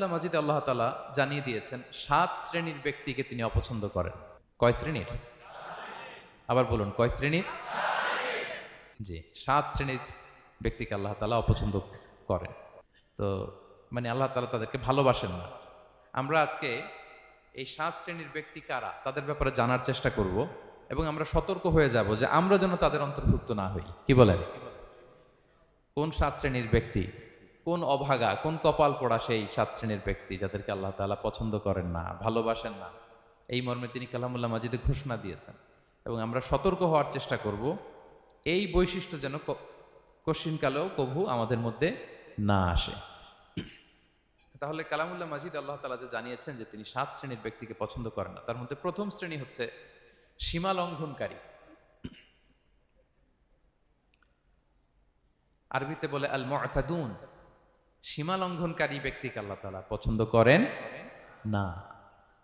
কালামুল্লাহ মাজিদে আল্লাহ তাআলা জানিয়ে দিয়েছেন 7 শ্রেণীর ব্যক্তিকে তিনি অপছন্দ করেন। কয় শ্রেণীর? আবার বলুন, কয় শ্রেণীর? জি, 7 শ্রেণীর ব্যক্তিকে আল্লাহ তাআলা অপছন্দ করেন। তো মানে আল্লাহ তাআলা তাদেরকে ভালোবাসেন না। আমরা আজকে এই 7 শ্রেণীর ব্যক্তি কারা তাদের ব্যাপারে জানার চেষ্টা করব এবং আমরা সতর্ক হয়ে যাব যে আমরা যেন তাদের অন্তর্ভুক্ত না হই। কি বলেন? কোন 7 শ্রেণীর ব্যক্তি, কোন অভাগা, কোন কপাল পোড়া সেই 7 শ্রেণীর ব্যক্তি যাদেরকে আল্লাহ তাআলা পছন্দ করেন না, ভালোবাসেন না, এই মর্মে তিনি কালামুল্লাহ মাজিদে ঘোষণা দিয়েছেন। এবং আমরা সতর্ক হওয়ার চেষ্টা করব এই বৈশিষ্ট্য যেন কশিনকালেও কভু আমাদের মধ্যে না আসে। তাহলে কালামুল্লাহ মাজিদ আল্লাহ তাআলা যে জানিয়েছেন যে তিনি 7 শ্রেণীর ব্যক্তিকে পছন্দ করেন না, তার মধ্যে প্রথম শ্রেণী হচ্ছে সীমা লঙ্ঘনকারী। আরবিতে বলে আল মুআতাদুন। সীমা লঙ্ঘনকারী ব্যক্তিকে আল্লাহ তাআলা পছন্দ করেন না।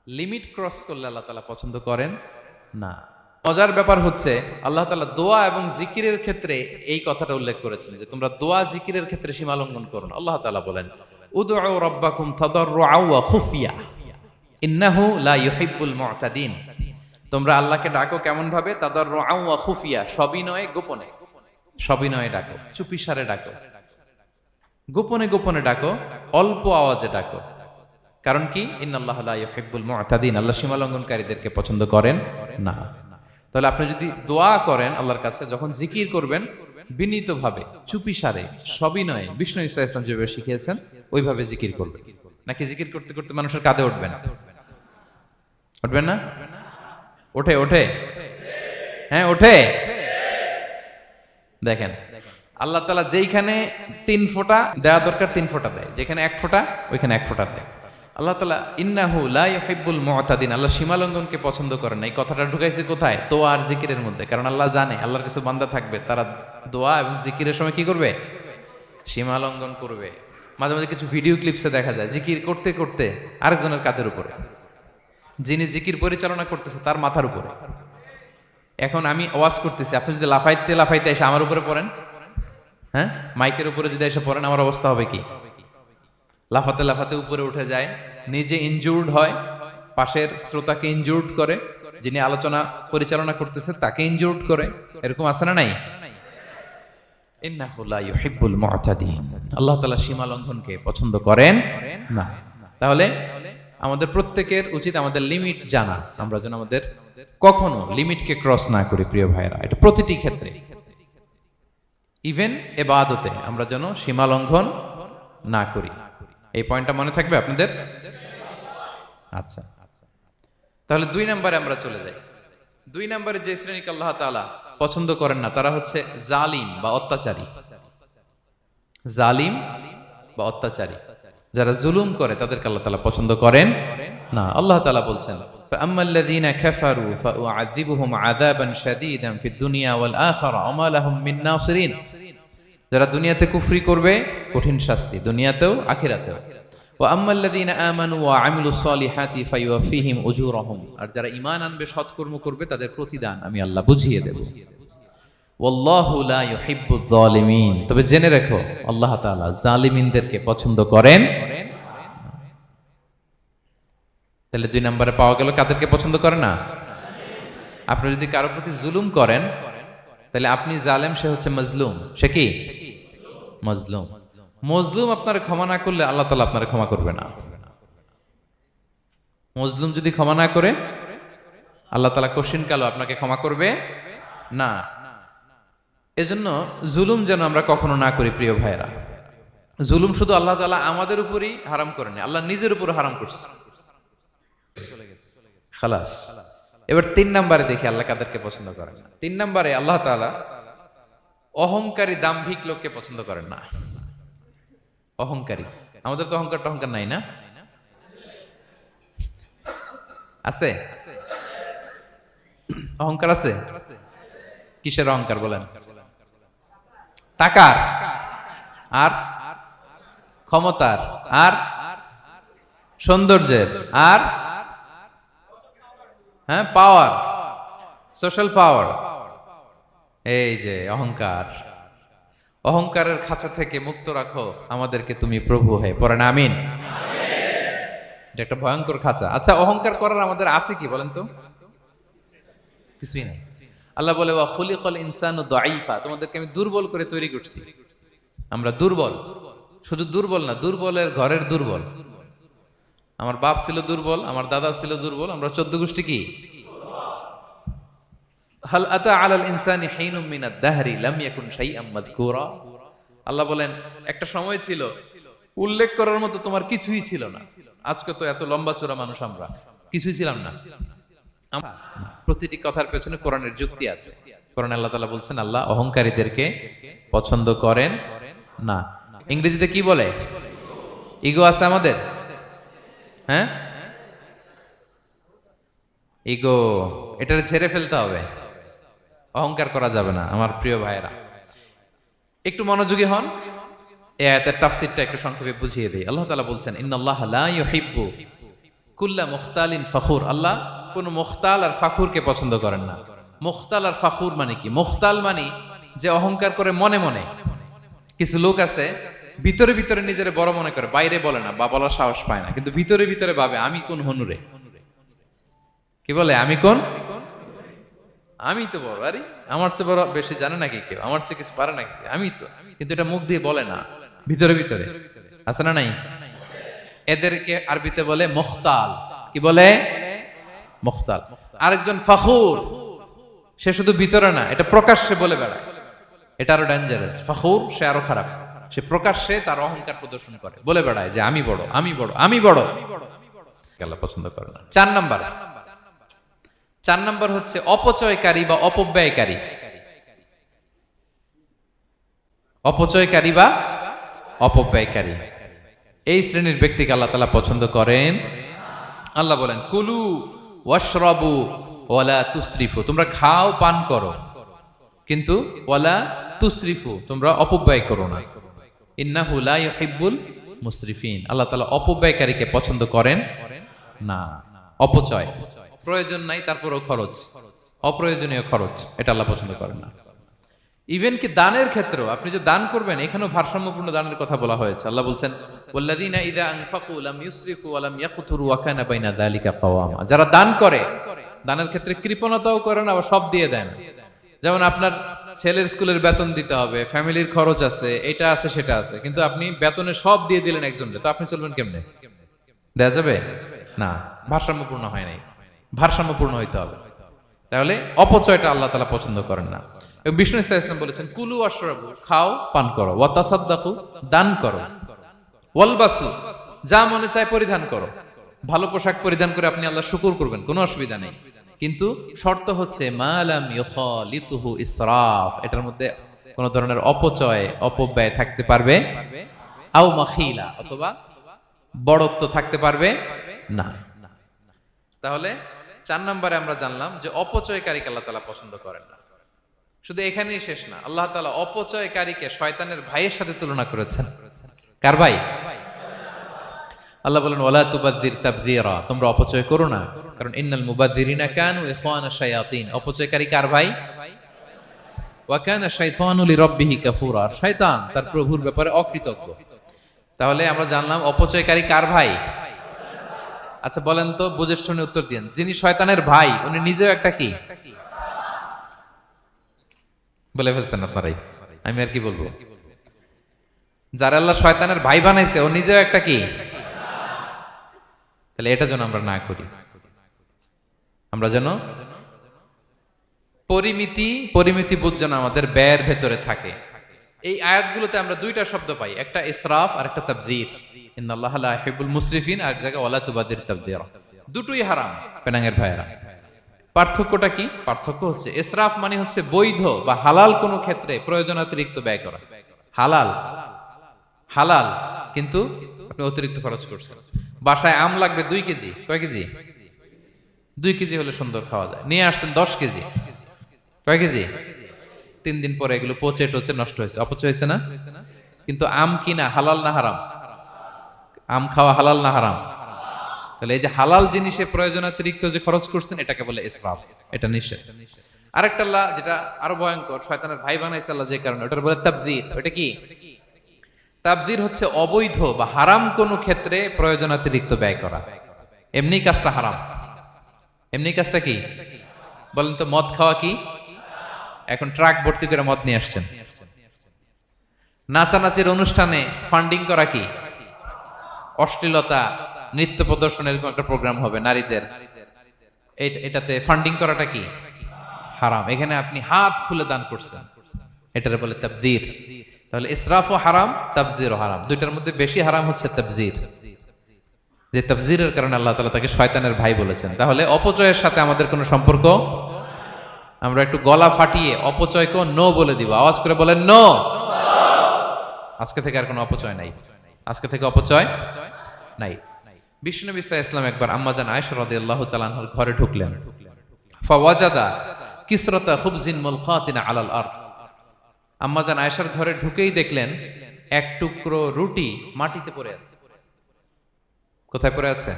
লিমিট ক্রস করলে আল্লাহ তাআলা পছন্দ করেন না। মজার ব্যাপার হচ্ছে আল্লাহ তাআলা দোয়া এবং জিকিরের ক্ষেত্রে এই কথাটা উল্লেখ করেছেন যে তোমরা দোয়া জিকিরের ক্ষেত্রে সীমা লঙ্ঘন করো না। আল্লাহ তাআলা বলেন উদউ রাব্বাকুম তাদাররুআ ওয়া খুফিয়া ইন্নাহু লা ইউহিব্বুল মুআতাদিন। তোমরা আল্লাহকে ডাকো কেমন ভাবে? তাদাররুআ ওয়া খুফিয়া, সবিনয়ে গোপনে। সবিনয়ে ডাকো, চুপিসারে ডাকো, গোপনে গোপনে ডাকো, অল্প আওয়াজে ডাকো। কারণ কি? ইন্নাল্লাহা লা ইউহিব্বুল মুআতাদিন, আল্লাহ সীমা লঙ্ঘনকারীদেরকে পছন্দ করেন না। তাহলে আপনি যদি দোয়া করেন আল্লাহর কাছে, যখন জিকির করবেন বিনীতভাবে, চুপিসারে, সবিনয়ে, বিষ্ণু ঈসা ইসলাম যেভাবে শিখিয়েছেন ওইভাবে জিকির করবেন। নাকি জিকির করতে করতে মানুষের কাঁধে উঠবেন? উঠবেন না? ওঠে ওঠে, হ্যাঁ ওঠে। দেখেন আল্লাহ তাআলা যেইখানে 3 ফোঁটা দেওয়া দরকার 3 ফোঁটা দেয়, যেখানে 1 ফোঁটা ওইখানে 1 ফোঁটা দেয়। আল্লাহ তাআলা ইন্নাহু লা ইউহিব্বুল মুআতাদিন, আল্লাহ সীমালঙ্ঘনকে পছন্দ করেন না। এই কথাটা ঢুকাইছে কোথায়? দোয়া আর জিকিরের মধ্যে। কারণ আল্লাহ জানে আল্লাহর কিছু বান্দা থাকবে তারা দোয়া এবং জিকিরের সময় কি করবে? সীমালঙ্ঘন করবে। মাঝে মাঝে কিছু ভিডিও ক্লিপসে দেখা যায় জিকির করতে করতে আরেকজনের কাঁধের উপরে, যিনি জিকির পরিচালনা করতেছে তার মাথার উপরে। এখন আমি ওয়াজ করতেছি, আপনি যদি লাফাইতে লাফাইতে এসে আমার উপরে পড়েন, হ্যাঁ মাইকের উপরে যদি এসে পড়েন, আমার অবস্থা হবে কি? লাফাতে লাফাতে উপরে উঠে যায়, নিজে ইনজুর্ড হয়, পাশের শ্রোতাকে ইনজুর্ড করে, যিনি আলোচনা পরিচালনা করতেছে তাকে ইনজুর্ড করে। এরকম আছে না নাই? ইন্নাহু লা ইউহিব্বুল মুআতাদিন, আল্লাহ তাআলা সীমা লঙ্ঘনকে পছন্দ করেন না। তাহলে আমাদের প্রত্যেকের উচিত আমাদের লিমিট জানা, আমরা যেন আমাদের কখনো লিমিটকে ক্রস না করি। প্রিয় ভাইরা, এটা প্রতিটি ক্ষেত্রে, ইভেন ইবাদতে আমরা যেন সীমা লঙ্ঘন না করি। এই পয়েন্টটা মনে থাকবে আপনাদের? আচ্ছা, তাহলে 2 নম্বরে আমরা চলে যাই। 2 নম্বরে যে শ্রেণীকে আল্লাহ তাআলা পছন্দ করেন না তারা হচ্ছে জালিম বা অত্যাচারী। জালিম বা অত্যাচারী, যারা জুলুম করে তাদেরকে আল্লাহ তাআলা পছন্দ করেন না। আল্লাহ তাআলা বলছেন ফাআম্মাল্লাযীনা কাফারু ফাউআযিবুহুম আযাবান শাদীদান ফিদ দুনিয়া ওয়াল আখিরা ওয়া মা লাহুম মিন নাসিরিন। যারা দুনিয়াতে কুফরি করবে কঠিন শাস্তি দুনিয়াতেও আখিরাতেও। ওয়া আম্মাল্লাযীনা আমানু ওয়া আমিলুস সলিহাতি ফায়ুওয়াফিহিম উজুরাহুম। আর যারা ঈমান আনবে, সৎকর্ম করবে, তাদের প্রতিদান আমি আল্লাহ বুঝিয়ে দেব। ওয়াল্লাহু লা ইউহিব্বুয যালিমিন, তবে জেনে রেখো আল্লাহ তাআলা জালিমিনদেরকে পছন্দ করেন। তাহলে 2 নম্বরে পাওয়া গেল কাদেরকে পছন্দ করে না? আপনি যদি কারো প্রতি জুলুম করেন তাহলে আপনি জালেম, সে হচ্ছে মজলুম। সে কি? মজলুম। মজলুম আপনার ক্ষমা না করলে আল্লাহ তাআলা আপনার ক্ষমা করবে না। মজলুম যদি ক্ষমা না করে আল্লাহ তাআলা কঠিনকালও আপনাকে ক্ষমা করবে না। এজন্য জুলুম যেন আমরা কখনো না করি। প্রিয় ভাইরা, জুলুম শুধু আল্লাহ তাআলা আমাদের উপরই হারাম করেনি, আল্লাহ নিজের উপর হারাম করছে। খালাস। এবার 3 নম্বরে দেখি আল্লাহ কাদেরকে পছন্দ করেন না। 3 নম্বরে আল্লাহ তাআলা অহংকারী দাম্ভিক লোককে পছন্দ করেন না। অহংকারী, আমাদের তো অহংকার নাই না? আছে? অহংকার আছে? কিসের অহংকার বলেন? টাকার, আর ক্ষমতার, আর সৌন্দর্যের, আর হ্যাঁ পাওয়ার, সোশ্যাল পাওয়ার। এই যে অহংকার, অহংকারের খাঁচা থেকে মুক্ত রাখো আমাদেরকে তুমি প্রভু হে। পড়েন আমিন। এটা একটা ভয়ঙ্কর খাঁচা। আচ্ছা, অহংকার করার আমাদের আছে কি বলেন তো? কিছুই নাই। আল্লাহ বলে ওয়া খুলিকাল ইনসানু দাঈফা, তোমাদেরকে আমি দুর্বল করে তৈরি করছি। আমরা দুর্বল, শুধু দুর্বল না, দুর্বলের ঘরের দুর্বল। আমার বাপ ছিল দুর্বল, আমার দাদা ছিল দুর্বল, আমরা 14 গোষ্ঠী কি? হাল আতা আলাল ইনসানি হিনুম মিনাদ দাহরি লাম ইয়াকুন শাইআম মাযকুরা। আল্লাহ বলেন একটা সময় ছিল উল্লেখ করার মতো তোমার কিছুই ছিল না। আজকে তো এত লম্বা চড়া মানুষ, আমরা কিছুই ছিলাম না। প্রতিটি কথার পেছনে কোরআনের যুক্তি আছে। কোরআন আল্লাহ তাআলা বলছেন আল্লাহ অহংকারীদেরকে পছন্দ করেন না। ইংরেজিতে কি বলে? ইগো আছে আমাদের, হ্যাঁ? ইগো, এটা ছেড়ে ফেলতে হবে, অহংকার করা যাবে না। আমার প্রিয় ভাইয়েরা, একটু মনোযোগী হন। এই আয়াতের তাফসীরটা একটু সংক্ষেপে বুঝিয়ে দেই। আল্লাহ তাআলা বলছেন ইন্নাল্লাহা লা ইউহিব্বু কুল্লা মুখতালিন ফাখুর। আল্লাহ কোন মুখতাল আর ফাখুরকে পছন্দ করেন না। মুখতাল আর ফাখুর মানে কি? মুখতাল মানে যে অহংকার করে মনে মনে। কিছু লোক আছে ভিতরে ভিতরে নিজের বড় মনে করে, বাইরে বলে না বা বলার সাহস পায় না, কিন্তু ভিতরে ভিতরে ভাবে আমি কোন হনুরে। কি বলে? আমি কোন? আমি তো বড়, আরে আমার চেয়ে বড় বেশি জানে নাকি কেউ? আমার চেয়ে কিছু পারে নাকি? আমি তো, কিন্তু এটা মুখ দিয়ে বলে না, ভিতরে ভিতরে আছে না নাই? এদেরকে আরবিতে বলে মুখতাল। কি বলে? মুখতাল। আরেকজন ফাখুর, সে শুধু ভিতরে না, এটা প্রকাশ্যে বলে বেড়ায়। এটা আরো ডেঞ্জারাস। ফাখুর সে আরো খারাপ, সে প্রকাশ্যে তার অহংকার প্রদর্শন করে, বলে বেড়ায় যে আমি বড়, আমি বড়, আমি বড়। আল্লাহ পছন্দ করে না। 4 নাম্বার হচ্ছে অপচয়কারী বা অপব্যয়কারী। অপচয়কারী বা অপব্যয়কারী, এই শ্রেণীর ব্যক্তিকে আল্লাহ তাআলা পছন্দ করেন। আল্লাহ বলেন কুলু ওয়াশরাবু ওয়ালা তুসরিফু, তোমরা খাও পান করো, কিন্তু ওয়ালা তুসরিফু, তোমরা অপব্যয় করো না। ইন্নাহু লা ইউহিব্বুল মুসরিফিন, আল্লাহ তাআলা অপব্যয়কারীকে পছন্দ করেন না। অপচয়, প্রয়োজন নাই তারপরেও খরচ, অপ্রয়োজনীয় খরচ, এটা আল্লাহ পছন্দ করেন না। ইভেন কি দানের ক্ষেত্রেও, আপনি যে দান করবেন, এখানেও ভারসাম্যপূর্ণ দানের কথা বলা হয়েছে। আল্লাহ বলছেন ওয়াল্লাযীনা ইযা আনফাকু লাম ইউসরিফু ওয়া লাম ইয়াকতুরু ওয়া কানা বাইনা যালিকা কাওয়ামা, যারা দান করে, দানের ক্ষেত্রে কৃপণতাও করে না, আবার সব দিয়ে দেন। যেমন আপনার ছেলের স্কুলের বেতন দিতে হবে, ফ্যামিলির খরচ আছে, এটা আছে সেটা আছে, কিন্তু আপনি বেতনে সব দিয়ে দিলেন একজনকে, তো আপনি চলবেন কেমনে? দেয়া যাবে না, ভারসাম্যপূর্ণ হয় নাই। ভারসাম্যপূর্ণ হইতে হবে। তাহলে অপচয়টা আল্লাহ তাআলা পছন্দ করেন না। এবং বিষ্ণু সাল্লাল্লাহু আলাইহি ওয়াসাল্লাম বলেছেন কুলু ওয়াশরাবু, খাও পান করো, ওয়া তাসাদদাকু, দান করো, ওয়ালবাসু, যা মনে চায় পরিধান করো। ভালো পোশাক পরিধান করে আপনি আল্লাহ শুকর করবেন, কোনো অসুবিধা নেই, কিন্তু শর্ত হচ্ছে মা লাম ইউখালিতুহু ইসরাফ, এটার মধ্যে কোন ধরনের অপচয় অপব্যয় থাকতে পারবে, আও মাখিলা, অথবা বড়ত্ব থাকতে পারবে না। তাহলে 4 নম্বরে আমরা জানলাম যে অপচয়কারীকে আল্লাহ তাআলা পছন্দ করেন না। শুধু এখানেই শেষ না, আল্লাহ তাআলা অপচয়কারীকে শয়তানের ভাইয়ের সাথে তুলনা করেছেন। কার ভাই? আল্লাহ বলেন ওয়ালা তুবাযযির তাবযীরা, তোমরা অপচয় করো না, কারণ ইন্নাল মুবাযযিরিনা কানু ইখওয়ানা শায়াতিন, অপচয়কারী কার ভাই? ওয়া কানা শাইতানু লিরাব্বিহি কাফুরা, শয়তান তার প্রভুর ব্যাপারে অকৃতজ্ঞ। তাহলে আমরা জানলাম অপচয়কারী কার ভাই? আচ্ছা বলেন তো, বুঝে শুনে উত্তর দিন। যিনি শয়তানের ভাই, উনি নিজেও একটা কি? বলে ফেলছেন আপনারাই, আমি আর কি বলবো। যারা আল্লাহ শয়তানের ভাই বানাইছে, ও নিজেও একটা কি? তাহলে এটা যেন আমরা না করি। আমরা যেন পরিমিতি বোধ যেন আমাদের ব্যয়ের ভেতরে থাকে। এই আয়াতগুলোতে আমরা 2টা শব্দ পাই, একটা ইসরাফ আর একটা তাবযীর। ইন্নাল্লাহা লা ইউহিব্বুল মুসরিফিন, আর জায়গা ওয়ালা তুবাযযির তাবযীরা। দুটোই হারাম পেনাঙ্গের ভাইয়েরা। পার্থক্যটা কি? পার্থক্য হচ্ছে ইসরাফ মানে হচ্ছে বৈধ বা হালাল কোনো ক্ষেত্রে প্রয়োজনাতিরিক্ত ব্যয় করা। হালাল হালাল, কিন্তু আপনি অতিরিক্ত খরচ করছেন। বাসায় আম লাগবে 2 কেজি, কয় কেজি? 2 কেজি হলে সুন্দর খাওয়া যায়। নিয়ে আসছেন 10 কেজি, কয় কেজি? 3 দিন পরে এগুলো পচে টচে নষ্ট হয়েছে, অপচয় হয়েছে না? কিন্তু আম কিনা হালাল না হারাম? আম খাওয়া হালাল না হারাম? তাহলে এই যে হালাল জিনিসে প্রয়োজনাতিরিক্ত যে খরচ করছেন, এটাকে বলে ইসরাফ, এটা নিষেধ। আরেকটা আল্লাহ যেটা আরো ভয়ঙ্কর, শয়তানের ভাই বানাইছে আল্লাহ যে কারণে, ওটার বলে তাবযীর। ওটা কি? তাবযীর হচ্ছে অবৈধ বা হারাম কোনো ক্ষেত্রে প্রয়োজনাতিরিক্ত ব্যয় করা। এমনি কাজটা হারাম। এমনি কাজটা কি বলেন তো? মদ খাওয়া কি? এখন ট্রাক ভর্তি করে মদ নিয়ে আসছেন। নাচানাচির অনুষ্ঠানে ফান্ডিং করা কি? অশ্লীলতা, নৃত্য প্রদর্শন, এরকম একটা প্রোগ্রাম হবে নারীদের, এটাতে ফান্ডিং করাটা কি? হারাম। এখানে আপনি হাত খুলে দান করছেন, এটারে বলে তাবযির। তাহলে ইসরাফও হারাম, তাবযিরও হারাম। দুইটার মধ্যে বেশি হারাম হচ্ছে তাবযির। যে তাবযিরের কারণে আল্লাহ তাআলা তাকে শয়তানের ভাই বলেছেন। তাহলে অপচয়ের সাথে আমাদের কোনো সম্পর্ক, আমরা একটু গলা ফাটিয়ে অপচয়কে নো বলে দিব। আওয়াজ করে বলেন নো। আজকে থেকে আর কোনো অপচয় নাই। আজকে থেকে অপচয় নাই। বিষ্ণুনবী সাল্লাল্লাহু আলাইহি ওয়াসাল্লাম একবার আম্মাজান আয়েশা রাদিয়াল্লাহু তাআলা আনহার ঘরে ঢুকলেন। ফাওয়াজাদা কিসরাতা খুবজিন মুলকাতিন আলাল আরদ। আম্মাজান আয়েশার ঘরে ঢুকেই দেখলেন এক টুকরো রুটি মাটিতে পড়ে আছে। কোথায় পড়ে আছে?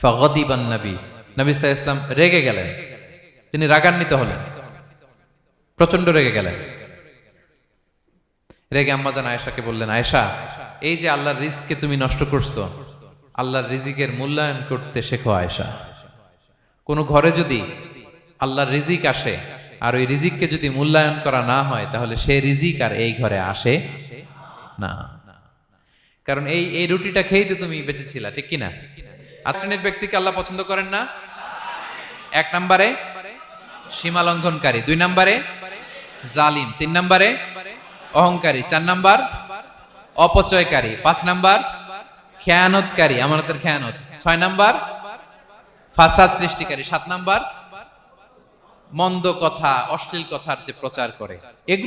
ফাগাদিবান নবী, নবী সাল্লাল্লাহু আলাইহি ওয়াসাল্লাম রেগে গেলেন। তিনি রাগান্বিত হলেন, প্রচন্ড রেগে গেলেন। রেগে আম্মাজান আয়েশাকে বললেন, আয়েশা, এই যে আল্লাহর রিজকে তুমি নষ্ট করছো, আল্লাহর রিজিকের মূল্যায়ন করতে শেখো আয়েশা। কোন ঘরে যদি আল্লাহর রিজিক আসে আর ওই রিজিককে যদি মূল্যায়ন করা না হয়, তাহলে সেই রিজিক আর এই ঘরে আসে না। কারণ এই রুটিটা খেয়েই তো তুমি বেঁচেছিলা, ঠিক কিনা? শ্রেণীর ব্যক্তিকে আল্লাহ পছন্দ করেন না। 1 নম্বরে সীমা লঙ্ঘনকারী, 2 নম্বরে জালিম, 3 নম্বরে অহংকারী, 4 নাম্বার অপচয়কারী, 5 নাম্বার খেয়ানতকারী, আমানতের খেয়ানত, 6 নাম্বার ফাসাদ সৃষ্টিকারী, 7 নাম্বার মন্দ কথা, অশ্লীল কথার যে প্রচার করে। এগুলো